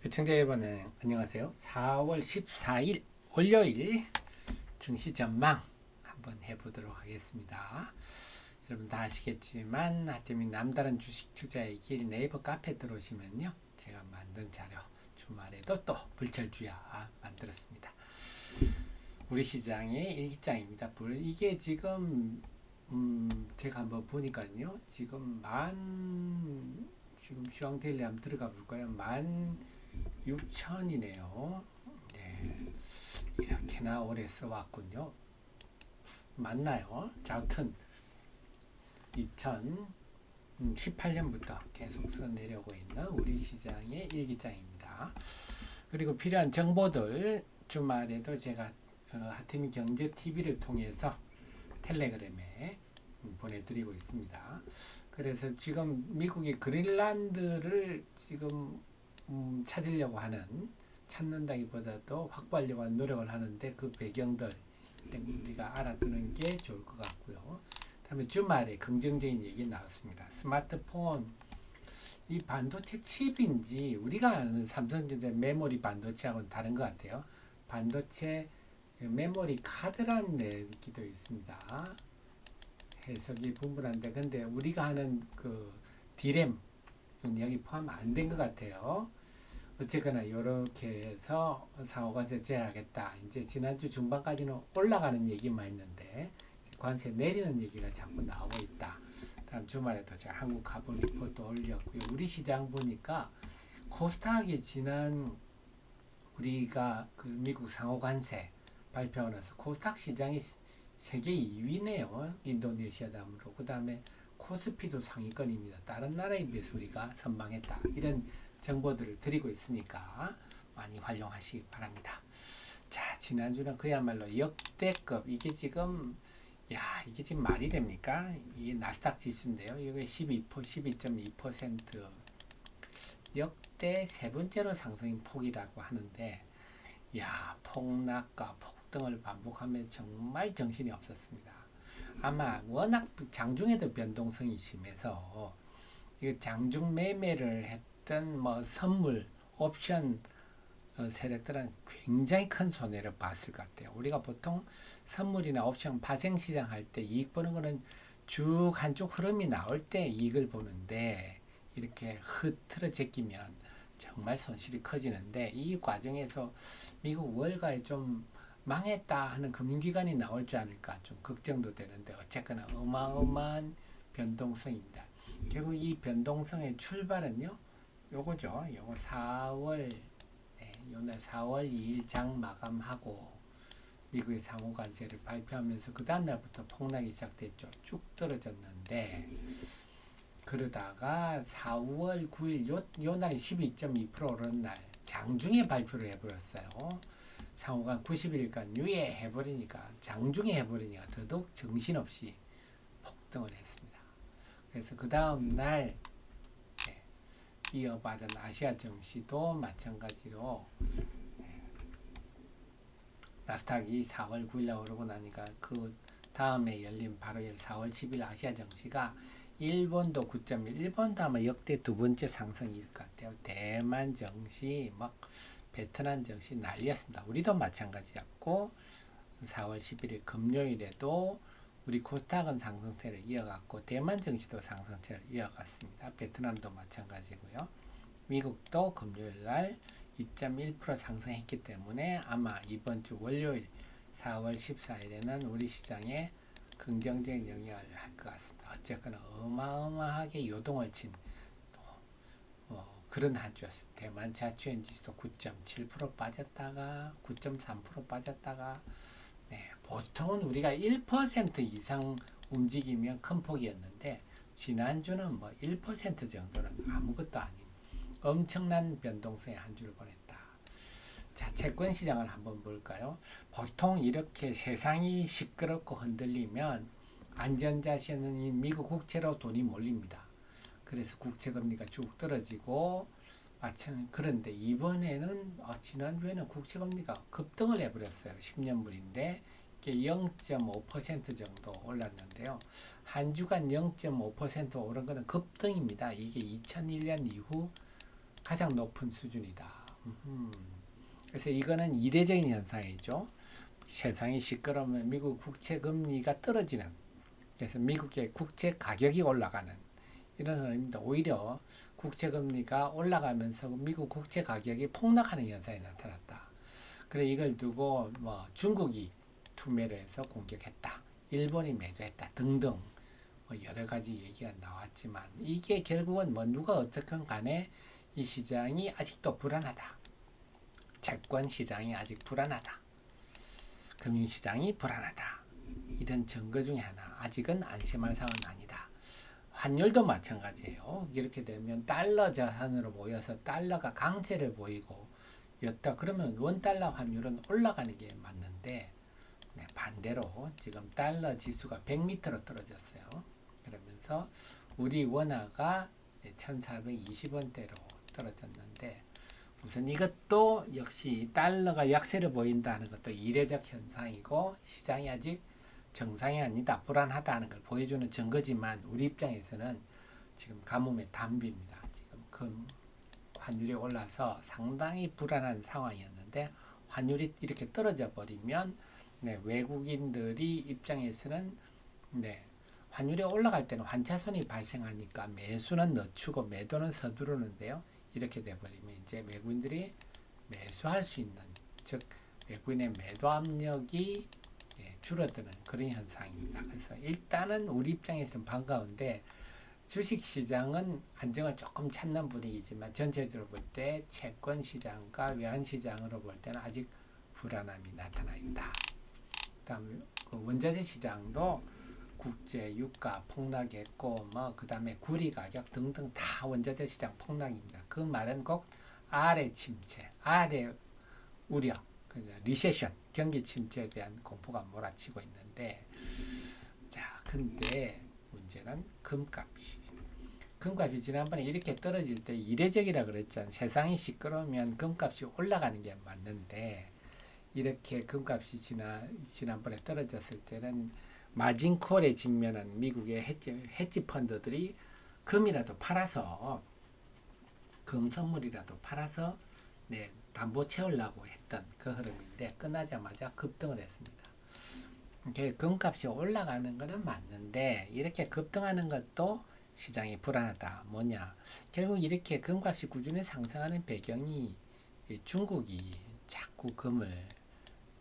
시청자 여러분, 안녕하세요. 4월 14일 월요일 증시 전망 한번 해보도록 하겠습니다. 여러분 다 아시겠지만 하여튼 남다른 주식 투자의 길 네이버 카페 들어오시면요, 제가 만든 자료 주말에도 또 불철주야 만들었습니다. 우리 시장의 일기장입니다. 이게 지금 제가 한번 보니까요, 지금 지금 시황데일리 한번 들어가 볼까요? 16,000이네요. 네, 이렇게나 오래 써왔군요. 맞나요? 자, 하여튼 2018년부터 계속 써내려고 있는 우리 시장의 일기장입니다. 그리고 필요한 정보들 주말에도 제가 하태민 경제 TV를 통해서 텔레그램에 보내드리고 있습니다. 그래서 지금 미국이 그린란드를 지금 찾는다기보다도 확보하려고 하는 노력을 하는데, 그 배경들 우리가 알아두는 게 좋을 것 같고요. 다음에 주말에 긍정적인 얘기 나왔습니다. 스마트폰, 이 반도체 칩인지 우리가 아는 삼성전자 메모리 반도체하고는 다른 것 같아요. 반도체 메모리 카드라는 얘기도 있습니다. 해석이 분분한데, 근데 우리가 하는 그 디램 여기 포함 안 된 것 같아요. 어쨌거나 이렇게 해서 상호관세 제외하겠다. 이제 지난주 중반까지는 올라가는 얘기만 했는데 관세 내리는 얘기가 자꾸 나오고 있다. 다음 주말에도 제가 한국 가본 리포트 올렸고요. 우리 시장 보니까 코스닥이 지난 우리가 그 미국 상호관세 발표하고 나서 코스닥 시장이 세계 2위네요. 인도네시아 다음으로. 그 다음에 코스피도 상위권입니다. 다른 나라에 비해서 우리가 선방했다. 이런 정보들을 드리고 있으니까 많이 활용하시기 바랍니다. 자, 지난주는 그야말로 역대급, 이게 지금 말이 됩니까? 이게 나스닥 지수인데요. 이게 12.2% 역대 세 번째로 상승인 폭이라고 하는데, 폭락과 폭등을 반복하면 정말 정신이 없었습니다. 아마 워낙 장중에도 변동성이 심해서 이거 장중 매매를 했던 선물, 옵션 세력들은 굉장히 큰 손해를 봤을 것 같아요. 우리가 보통 선물이나 옵션 파생 시장 할 때 이익 보는 거는 쭉 한쪽 흐름이 나올 때 이익을 보는데, 이렇게 흐트러 제끼면 정말 손실이 커지는데, 이 과정에서 미국 월가에 좀 망했다 하는 금융기관이 나올지 않을까 좀 걱정도 되는데, 어쨌거나 어마어마한 변동성입니다. 결국 이 변동성의 출발은요, 요거죠. 요거 4월, 요날 4월 2일 장 마감하고 미국의 상호관세를 발표하면서 그 다음날부터 폭락이 시작됐죠. 쭉 떨어졌는데, 그러다가 4월 9일 요 날이 12.2% 오른 날 장중에 발표를 해버렸어요. 상호간 90일간 유예해버리니까, 장중에 해버리니까 더더욱 정신없이 폭등을 했습니다. 그래서 그 다음 날 이어받은 아시아 증시도 마찬가지로 나스닥이 4월 9일 오르고 나니까 그 다음에 열린 바로 4월 10일 아시아 증시가 일본도 9.1, 일본도 아마 역대 두 번째 상승일 것 같아요. 대만 증시, 베트남 증시 난리였습니다. 우리도 마찬가지였고, 4월 11일 금요일에도 우리 코스닥은 상승세를 이어갔고, 대만 증시도 상승세를 이어갔습니다. 베트남도 마찬가지고요. 미국도 금요일 날 2.1% 상승했기 때문에 아마 이번 주 월요일 4월 14일에는 우리 시장에 긍정적인 영향을 할 것 같습니다. 어쨌거나 어마어마하게 요동을 친 그런 한 주였습니다. 대만 자치권 지수도 9.7% 빠졌다가 9.3% 빠졌다가, 보통은 우리가 1% 이상 움직이면 큰 폭이었는데, 지난주는 1% 정도는 아무것도 아닌 엄청난 변동성의 한 주를 보냈다. 자, 채권 시장을 한번 볼까요? 보통 이렇게 세상이 시끄럽고 흔들리면 안전자산인 미국 국채로 돈이 몰립니다. 그래서 국채금리가 쭉 떨어지고, 그런데 이번에는 지난주에는 국채금리가 급등을 해버렸어요. 10년물인데 이게 0.5% 정도 올랐는데요. 한 주간 0.5% 오른 것은 급등입니다. 이게 2001년 이후 가장 높은 수준이다. 그래서 이거는 이례적인 현상이죠. 세상이 시끄러우면 미국 국채 금리가 떨어지는, 그래서 미국의 국채 가격이 올라가는 이런 흐름입니다. 오히려 국채 금리가 올라가면서 미국 국채 가격이 폭락하는 현상이 나타났다. 그래 이걸 두고 뭐 중국이 투매를 해서 공격했다, 일본이 매도했다 등등 뭐 여러 가지 얘기가 나왔지만, 이게 결국은 뭐 누가 어쨌건 간에 이 시장이 아직도 불안하다. 채권 시장이 아직 불안하다. 금융 시장이 불안하다. 이런 증거 중에 하나. 아직은 안심할 상황은 아니다. 환율도 마찬가지예요. 이렇게 되면 달러 자산으로 모여서 달러가 강세를 보이고 였다 그러면 원달러 환율은 올라가는 게 맞는데, 네, 반대로 지금 달러 지수가 100m로 떨어졌어요. 그러면서 우리 원화가 1420원대로 떨어졌는데, 우선 이것도 역시 달러가 약세를 보인다는 것도 이례적 현상이고 시장이 아직 정상이 아니다, 불안하다는 걸 보여주는 증거지만, 우리 입장에서는 지금 가뭄의 단비입니다. 지금 금 환율이 올라서 상당히 불안한 상황이었는데 환율이 이렇게 떨어져 버리면, 네, 외국인들이 입장에서는, 네, 환율이 올라갈 때는 환차손이 발생하니까 매수는 늦추고 매도는 서두르는데요. 이렇게 돼버리면 이제 외국인들이 매수할 수 있는, 즉 외국인의 매도 압력이 줄어드는 그런 현상입니다. 그래서 일단은 우리 입장에서는 반가운데, 주식시장은 안정을 조금 찾는 분위기지만 전체적으로 볼 때 채권 시장과 외환 시장으로 볼 때는 아직 불안함이 나타나 있다. 그다음에 그 원자재 시장도 국제 유가 폭락했고 뭐 그다음에 구리 가격 등등 다 원자재 시장 폭락입니다. 그 말은 꼭 아래 침체, 아래 우려, 리세션, 경기 침체에 대한 공포가 몰아치고 있는데, 자, 근데 문제는 금값이 지난번에 이렇게 떨어질 때 이례적이라 그랬잖아요. 세상이 시끄러우면 금값이 올라가는 게 맞는데, 이렇게 금값이 지난번에 떨어졌을 때는 마진콜에 직면한 미국의 헤지 펀드들이 금이라도 팔아서, 금 선물이라도 팔아서, 네, 담보 채우려고 했던 그 흐름인데 끝나자마자 급등을 했습니다. 금값이 올라가는 것은 맞는데 이렇게 급등하는 것도 시장이 불안하다. 뭐냐? 결국 이렇게 금값이 꾸준히 상승하는 배경이 중국이 자꾸 금을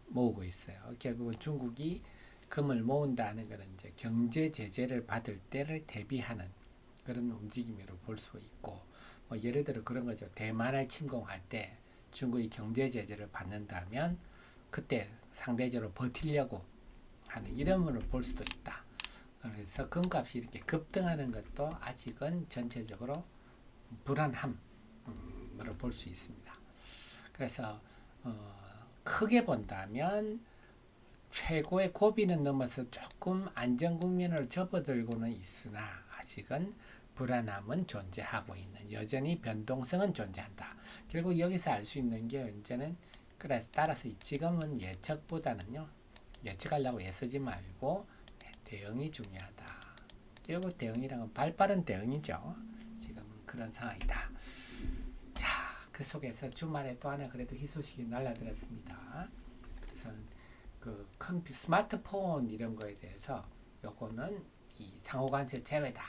모으고 있어요. 결국은 중국이 금을 모은다는 것은 이제 경제 제재를 받을 때를 대비하는 그런 움직임으로 볼 수 있고, 뭐 예를 들어 그런 거죠. 대만을 침공할 때 중국이 경제 제재를 받는다면 그때 상대적으로 버티려고 하는 이름으로 볼 수도 있다. 그래서 금값이 이렇게 급등하는 것도 아직은 전체적으로 불안함으로 볼 수 있습니다. 그래서 크게 본다면 최고의 고비는 넘어서 조금 안정 국면을 접어들고는 있으나 아직은 불안함은 존재하고 있는, 여전히 변동성은 존재한다. 결국 여기서 알 수 있는 게 이제는, 그래서 따라서 지금은 예측보다는요, 예측하려고 애쓰지 말고 대응이 중요하다. 결국 대응이란 발빠른 대응이죠. 지금은 그런 상황이다. 자, 그 속에서 주말에 또 하나 그래도 희소식이 날라들었습니다. 그래서 그 스마트폰 이런 거에 대해서 요거는 이 상호관세 제외다.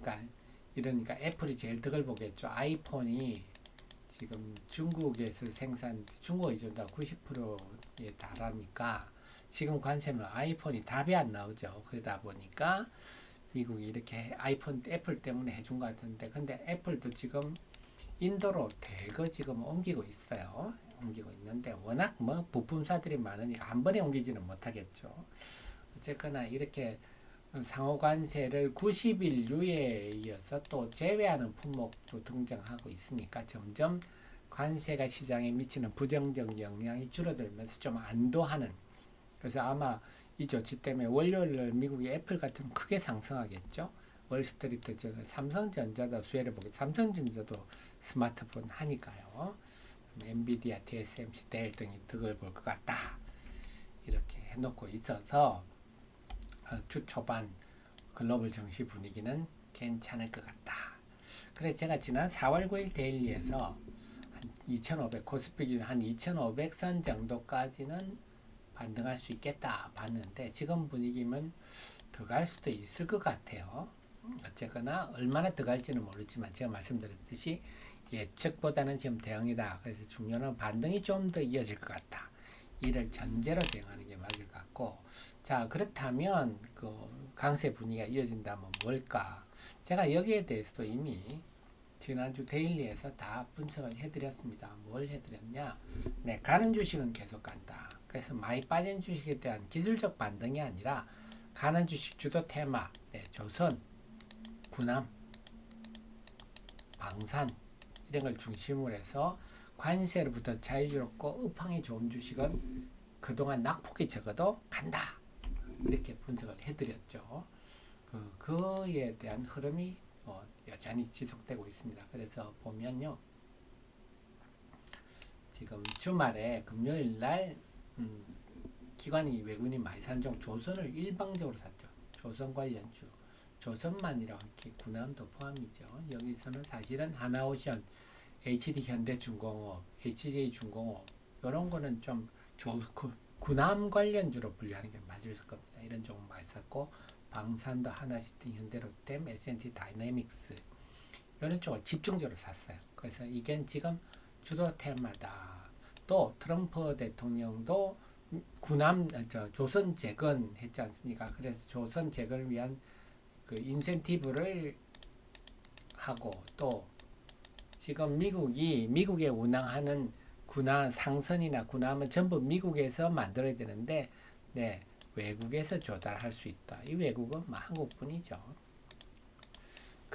그러니까 이러니까 애플이 제일 득을 보겠죠. 아이폰이 지금 중국에서 중국 의존도가 90%에 달하니까 지금 관세면 아이폰이 답이 안 나오죠. 그러다 보니까 미국이 이렇게 애플 때문에 해준 것 같은데, 근데 애플도 지금 인도로 대거 지금 옮기고 있어요. 옮기고 있는데 워낙 뭐 부품사들이 많으니까 한 번에 옮기지는 못하겠죠. 어쨌거나 이렇게 상호 관세를 90일 유예에 이어서 또 제외하는 품목도 등장하고 있으니까 점점 관세가 시장에 미치는 부정적 영향이 줄어들면서 좀 안도하는, 그래서 아마 이 조치 때문에 월요일 미국의 애플 같은 경우는 크게 상승하겠죠. 월스트리트 저널 삼성전자도 수혜를 보게, 삼성전자도 스마트폰 하니까요. 엔비디아, TSMC, 델 등이 득을 볼 것 같다. 이렇게 해놓고 있어서 주 초반 글로벌 증시 분위기는 괜찮을 것 같다. 그래 제가 지난 4월 9일 데일리에서 한 2,500 코스피 기준 한 2,500선 정도까지는 반등할 수 있겠다 봤는데 지금 분위기면 더 갈 수도 있을 것 같아요. 어쨌거나 얼마나 더 갈지는 모르지만 제가 말씀드렸듯이 예측보다는 지금 대응이다. 그래서 중요한 반등이 좀 더 이어질 것 같다. 이를 전제로 대응하는 게 맞을 것 같고, 자 그렇다면 그 강세 분위기가 이어진다면 뭘까? 제가 여기에 대해서도 이미 지난주 데일리에서 다 분석을 해드렸습니다. 뭘 해드렸냐? 네, 가는 주식은 계속 간다. 그래서 많이 빠진 주식에 대한 기술적 반등이 아니라 가는 주식 주도 테마, 네, 조선, 군함, 방산 이런 걸 중심으로 해서 관세로부터 자유롭고 업황이 좋은 주식은 그동안 낙폭이 적어도 간다. 이렇게 분석을 해드렸죠. 그에 대한 흐름이 여전히 지속되고 있습니다. 그래서 보면요. 지금 주말에 금요일 날 기관이 외국인이 많이 사는 중 조선을 일방적으로 샀죠. 조선 관련주. 조선만이라고 이렇게 군함도 포함이죠. 여기서는 사실은 하나오션, HD 현대중공업, HJ중공업 이런 거는 좀 군함 관련주로 분류하는 게 맞을 겁니다. 이런 종목 많이 샀고 방산도 하나시티, 현대로템, S&T 다이내믹스 이런 쪽을 집중적으로 샀어요. 그래서 이게 지금 주도 테마다. 또 트럼프 대통령도 군함 조선 재건했지 않습니까? 그래서 조선 재건을 위한 그 인센티브를 하고 또 지금 미국에 운항하는 군함 상선이나 군함은 전부 미국에서 만들어야 되는데 네, 외국에서 조달할 수 있다. 이 외국은 한국뿐이죠.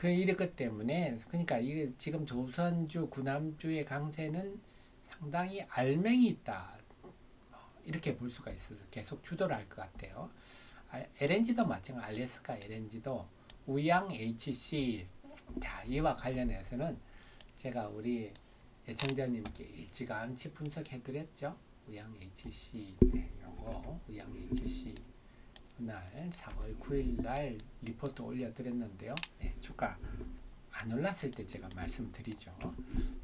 이렇기 때문에 그러니까 이게 지금 조선주 군함주의 강세는 상당히 알맹이 있다. 이렇게 볼 수가 있어서 계속 주도를 할 것 같아요. LNG도 마찬가지, 알래스카 LNG도 우양 HC 자 이와 관련해서는 제가 우리 애청자님께 일찌감치 분석해드렸죠. 우양 HC 요거 우양 HC 그날 4월 9일 날 리포트 올려드렸는데요. 네, 주가 안 올랐을 때 제가 말씀드리죠.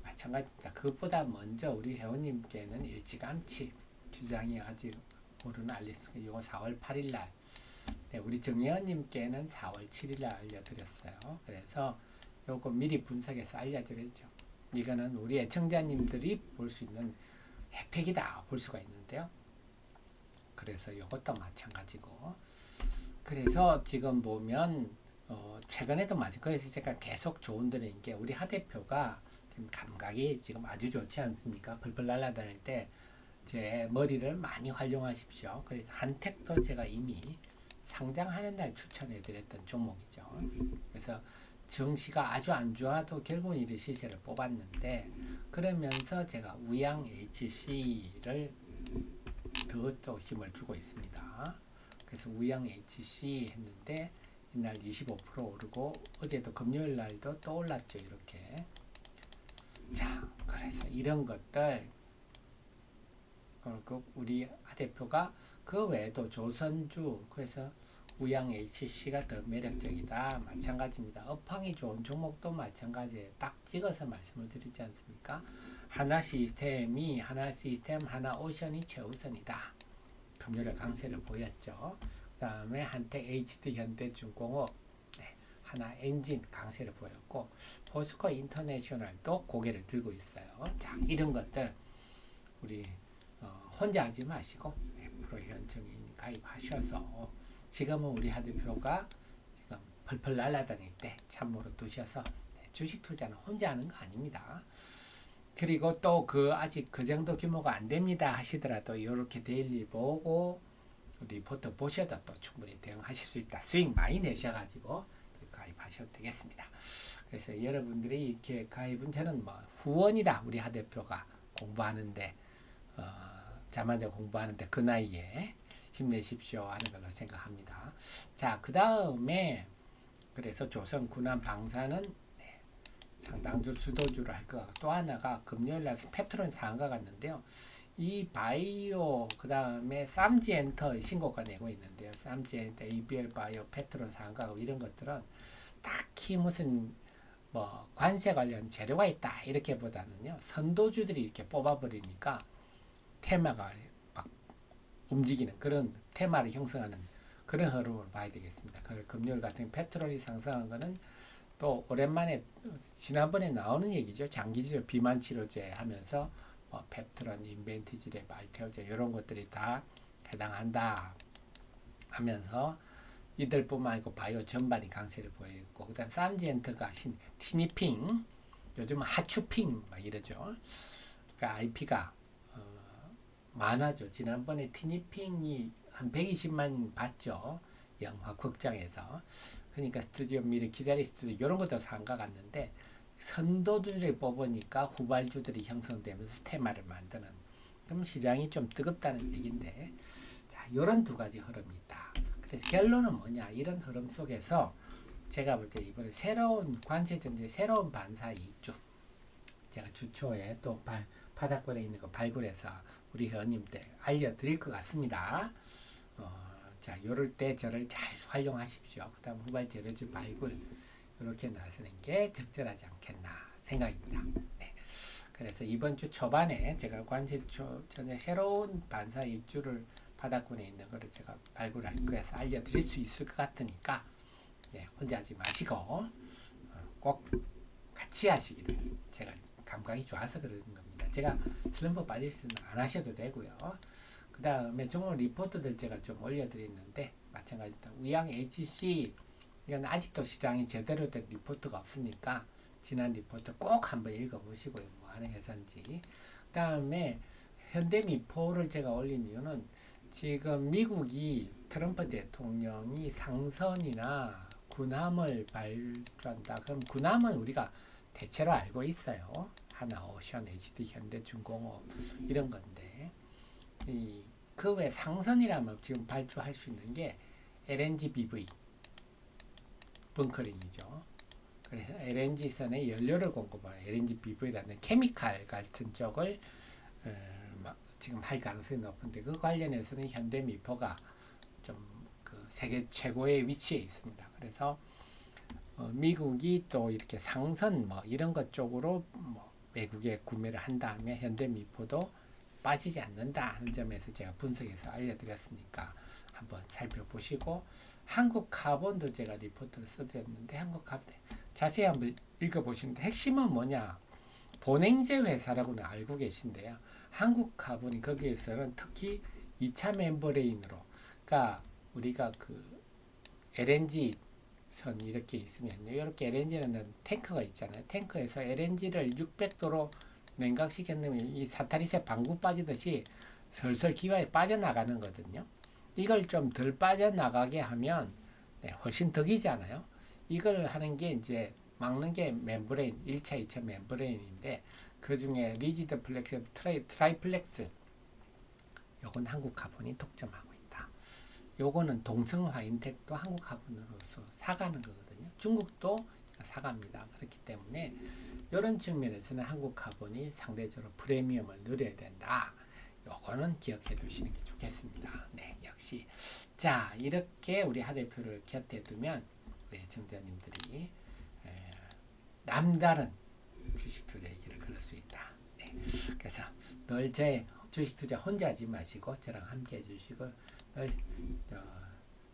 마찬가지입니다. 그것보다 먼저 우리 회원님께는 일찌감치 주장이 아직 오르는 알리스크 이거 4월 8일 날 네, 우리 정혜원님께는 4월 7일 날 알려드렸어요. 그래서 요거 미리 분석해서 알려드렸죠. 이거는 우리 애청자님들이 볼 수 있는 혜택이다 볼 수가 있는데요. 그래서 이것도 마찬가지고 그래서 지금 보면 최근에도 그래서 제가 계속 조언드린 게 우리 하 대표가 지금 감각이 지금 아주 좋지 않습니까? 벌벌 날아다닐 때 제 머리를 많이 활용하십시오. 그래서 한택도 제가 이미 상장하는 날 추천해 드렸던 종목이죠. 그래서 정시가 아주 안 좋아도 결국은 이 시세를 뽑았는데 그러면서 제가 우양 HC를 더 또 힘을 주고 있습니다. 그래서 우양 HC 했는데 이날 25% 오르고 어제도 금요일 날도 또 올랐죠. 이렇게. 자, 그래서 이런 것들 우리 하 대표가 그 외에도 조선주 그래서 우양 HC가 더 매력적이다. 마찬가지입니다. 업황이 좋은 종목도 마찬가지예요. 딱 찍어서 말씀을 드리지 않습니까? 하나 시스템, 하나오션이 최우선이다. 금요일에 강세를 보였죠. 그 다음에 한택 HD 현대중공업, 네, 하나 엔진 강세를 보였고 포스코 인터내셔널도 고개를 들고 있어요. 자, 이런 것들 우리 혼자 하지 마시고 프로회원증인 가입하셔서 지금은 우리 하 대표가 지금 펄펄 날아다닐 때 참고로 두셔서 주식 투자는 혼자 하는 거 아닙니다. 그리고 또 아직 그 정도 규모가 안 됩니다 하시더라도 이렇게 데일리 보고 리포트 보셔도 또 충분히 대응하실 수 있다. 수익 많이 내셔가지고 가입하셔도 되겠습니다. 그래서 여러분들이 이렇게 가입은 저는 후원이다. 우리 하 대표가 공부하는데 자만자 공부하는데 그 나이에 힘내십시오 하는 걸로 생각합니다. 자, 그 다음에 그래서 조선 군함 방사는 상당주 주도주를 할 것 같고 또 하나가 금요일날 페트론 상한가 갔는데요. 이 바이오 그 다음에 쌈지엔터 신고가 내고 있는데요. 쌈지엔터, ABL 바이오, 페트론 상한가 이런 것들은 딱히 무슨 뭐 관세 관련 재료가 있다 이렇게보다는요 선도주들이 이렇게 뽑아버리니까 테마가 막 움직이는 그런 테마를 형성하는 그런 흐름을 봐야 되겠습니다. 그 금요일 같은 페트롤이 상승한 거는 또 오랜만에 지난번에 나오는 얘기죠. 장기적 비만 치료제 하면서 펩트론, 인벤티질의 말테오제 이런 것들이 다 해당한다 하면서 이들뿐만 아니고 바이오 전반이 강세를 보이고 그다음 삼지엔트가 티니핑 요즘은 하추핑 막 이러죠. 그러니까 IP가 많아죠. 지난번에 티니핑이 한 120만 봤죠. 영화 극장에서. 그러니까 스튜디오 미리 기다리 스튜디오 이런 것도 상가 갔는데 선도주를 뽑으니까 후발주들이 형성되면서 테마를 만드는 그럼 시장이 좀 뜨겁다는 얘기인데 자 이런 두 가지 흐름이 있다. 그래서 결론은 뭐냐 이런 흐름 속에서 제가 볼 때 이번에 새로운 관세전제 새로운 반사 이익주 제가 주초에 또 바닥권에 있는 거 발굴해서 우리 회원님들 알려드릴 것 같습니다. 자, 요럴 때 저를 잘 활용하십시오. 그 다음 후발 재료주 발굴 이렇게 나서는 게 적절하지 않겠나 생각입니다. 네. 그래서 이번 주 초반에 제가 전에 새로운 반사 입주를 바닥권에 있는 거를 제가 발굴할 거여서 알려드릴 수 있을 것 같으니까 네, 혼자 하지 마시고 꼭 같이 하시기를 제가 감각이 좋아서 그러는 겁니다. 제가 슬럼프 빠질 수는 안 하셔도 되고요. 그 다음에 종목 리포트들 제가 좀 올려드렸는데 마찬가지다. 위양 HC 이건 아직도 시장이 제대로 된 리포트가 없으니까 지난 리포트 꼭 한번 읽어보시고요. 뭐 하는 회사인지. 그 다음에 현대미포를 제가 올린 이유는 지금 미국이 트럼프 대통령이 상선이나 군함을 발주한다. 그럼 군함은 우리가 대체로 알고 있어요. 하나오션, HD, 현대중공업 이런 건데 그 외 상선이라면 지금 발주할 수 있는 게 LNG BV 벙커링이죠. 그래서 LNG선에 연료를 공급하는 LNG BV라는 케미칼 같은 쪽을 지금 할 가능성이 높은데 그 관련해서는 현대미포가 좀 그 세계 최고의 위치에 있습니다. 그래서 미국이 또 이렇게 상선 뭐 이런 것 쪽으로 뭐 외국에 구매를 한 다음에 현대미포도 빠지지 않는다 하는 점에서 제가 분석해서 알려드렸으니까 한번 살펴보시고 한국카본도 제가 리포트를 써드렸는데 한국카본 자세히 한번 읽어보시는데 핵심은 뭐냐 본행제 회사라고는 알고 계신데요. 한국카본이 거기에서는 특히 2차 멤버레인으로 그러니까 우리가 그 LNG 선 이렇게 있으면요. 이렇게 LNG는 탱크가 있잖아요. 탱크에서 LNG를 600도로 냉각시켰으면 이 사타리세 방구 빠지듯이 슬슬 기와에 빠져나가는 거거든요. 이걸 좀 덜 빠져나가게 하면 네, 훨씬 덕이잖아요. 이걸 하는 게 이제 막는 게 멤브레인 1차, 2차 멤브레인인데 그 중에 리지드 플렉스, 트라이플렉스 요건 한국 카본이 독점하고 있다. 요거는 동성 화인텍도 한국 카본으로서 사가는 거거든요. 중국도 사갑니다. 그렇기 때문에 이런 측면에서는 한국 카본이 상대적으로 프리미엄을 누려야 된다. 요거는 기억해 두시는 게 좋겠습니다. 네, 역시 자 이렇게 우리 하 대표를 곁에 두면 우리 청자님들이 남다른 주식 투자의 길을 걸을 수 있다. 네, 그래서 늘 제 주식 투자 혼자 하지 마시고 저랑 함께 해주시고 늘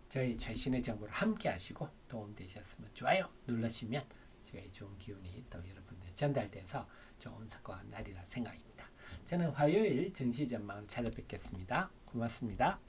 저희 최신의 정보를 함께 하시고 도움되셨으면 좋아요 눌러주시면 저희 좋은 기운이 또 여러분들 전달돼서 좋은 성과가 나리라 생각입니다. 저는 화요일 증시 전망을 찾아뵙겠습니다. 고맙습니다.